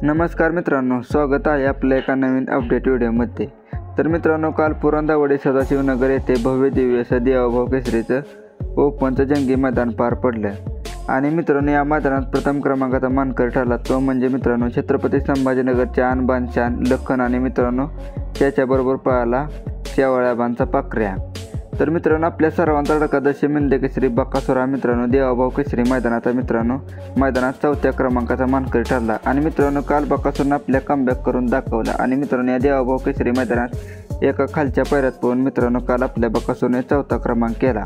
नमस्कार मित्रांनो, स्वागत आहे आपल्या एका नवीन अपडेट व्हिडिओमध्ये। तर मित्रांनो, काल पुरंदावडे सदाशिवनगर येथे भव्य दिव्य असं देवाभाऊ केसरीचं ओपनचं जंगी मैदान पार पडलं। आणि मित्रांनो, या मैदानात प्रथम क्रमांकाचा मानकरी ठरला तो म्हणजे मित्रांनो छत्रपती संभाजीनगरच्या आणबान शान लखन आणि मित्रांनो त्याच्याबरोबर पळाला शेवाळ्याबांचा पाखऱ्या। तर मित्रांनो, आपल्या सर्वांचा लाडका दशमिंदे केसरी बकासूर हा मित्रांनो देवाभाऊ केसरी मैदानात चौथ्या क्रमांकाचा मानकरी ठरला। आणि मित्रांनो, काल बकासूरनं आपल्या कमबॅक करून दाखवला। आणि मित्रांनो, या देवाभाऊ केसरी मैदानात एका खालच्या पायऱ्यात पळून मित्रांनो काल आपल्या बकासूरने चौथा क्रमांक केला।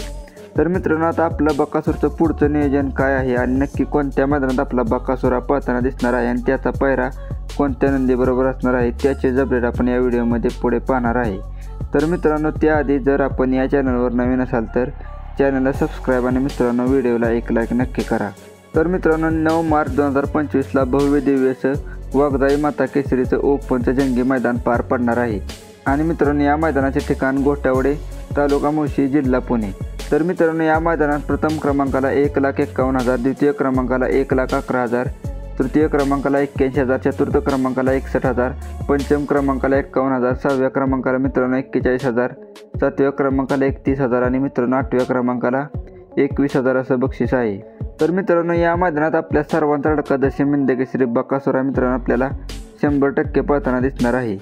तर मित्रांनो, आता आपलं बकासूरचं पुढचं नियोजन काय आहे आणि नक्की कोणत्या मैदानात आपला बकासूर हा पळताना दिसणार आहे आणि त्याचा पायरा कोणत्या नंदीबरोबर असणार आहे त्याचे अपडेट आपण या व्हिडिओमध्ये पुढे पाहणार आहे। तर मित्रांनो, त्याआधी जर आपण या चॅनलवर नवीन असाल तर चॅनलला सबस्क्राईब आणि मित्रांनो व्हिडिओला एक लाईक नक्की करा। तर मित्रांनो, 9 मार्च 2025ला भव्य दिव्य असं वाघजाई माता केसरीचं ओपनचं जंगी मैदान पार पडणार आहे। आणि मित्रांनो, या मैदानाचे ठिकाण गोठवडे, तालुका मुळशी, जिल्हा पुणे। तर मित्रांनो, या मैदानात प्रथम क्रमांकाला 1,51,000, द्वितीय क्रमांकाला 1,11,000, तृतीय क्रमांकाला 81,000, चतुर्थ क्रमांकाला 61,000, पंचम क्रमांकाला 51,000, सहाव्या क्रमांकाला मित्रांनो 41,000, सातव्या क्रमांकाला 31,000 आणि मित्रांनो 8व्या क्रमांकाला 21,000 असं बक्षीस आहे। तर मित्रांनो, या मैदानात आपल्या सर्वांचा लाडका दशमिंदे केसरी बकासूर हा मित्रांनो आपल्याला 100% पळताना दिसणार आहे।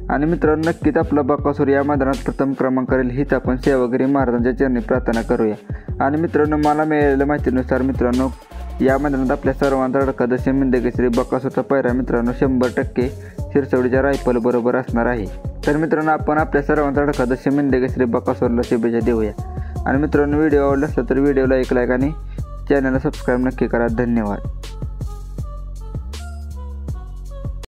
आणि मित्रांनो, नक्कीच आपला बकासूर या मैदानात प्रथम क्रमांक करेल हीच आपण सेवागिरी महाराजांच्या चरणी प्रार्थना करूया। आणि मित्रांनो, मला मिळालेल्या माहितीनुसार मित्रांनो या मैदानात आपल्या सर्वांचा लाडका दशमिंदे केसरी बकासूरचा पायरा मित्रांनो 100% शिरसवडीच्या रायफल बरोबर असणार आहे। तर मित्रांनो, आपण आपल्या सर्वांचा लाडका दशमिंदे केसरी बकासूरला शुभेच्छा देऊया। आणि मित्रांनो, व्हिडिओ आवडला असेल तर व्हिडिओला एक लाईक आणि चॅनलला सबस्क्राईब नक्की करा। धन्यवाद।